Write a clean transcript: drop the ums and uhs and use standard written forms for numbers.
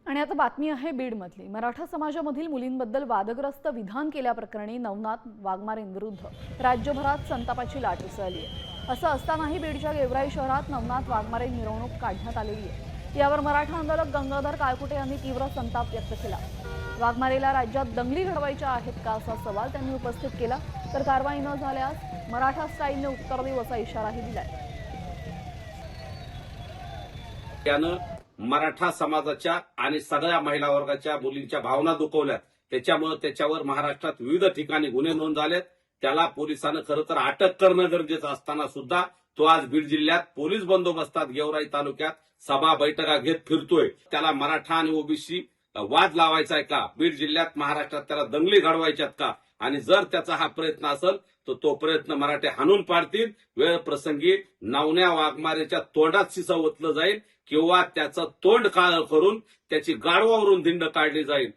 आणि आता बातमी आहे बीडमधली। मराठा समाजामधील मुलींबद्दल वादग्रस्त विधान केल्याप्रकरणी नवनाथ वाघमारेंविरुद्ध राज्यभरात संतापाची लाट उसळली आहे। असं असतानाही बीडच्या गेवराई शहरात नवनाथ वाघमारे मिरवणूक काढण्यात आलेली आहे। यावर मराठा आंदोलक गंगाधर काळकुटे यांनी तीव्र संताप व्यक्त केला। वाघमारेला राज्यात दंगली घडवायच्या आहेत का असा सवाल त्यांनी उपस्थित केला। तर कारवाई न झाल्यास मराठा स्टाईलने उत्तर देऊ असा इशाराही दिलाय। त्यानं मराठा समाजाच्या आणि सगळ्या महिला वर्गाच्या मुलींच्या भावना दुखवल्यात। त्याच्यामुळे त्याच्यावर महाराष्ट्रात विविध ठिकाणी गुन्हे नोंद झालेत। त्याला पोलिसांनी खरं तर अटक करणं गरजेचं असताना सुद्धा तो आज बीड जिल्ह्यात पोलीस बंदोबस्तात गेवराई तालुक्यात सभा बैठका घेत फिरतोय। त्याला मराठा आणि ओबीसी वाद लावायचा आहे का? बीड जिल्ह्यात महाराष्ट्रात त्याला दंगली घडवायच्यात का? आणि जर त्याचा हा प्रयत्न असेल तर तो प्रयत्न मराठे हाणून पाडतील। वेळ प्रसंगी नवन्या वाघमारेच्या तोंडात शिसा ओतलं जाईल किंवा त्याचं तोंड काळं करून त्याची गाढवावरून धिंड काढली जाईल।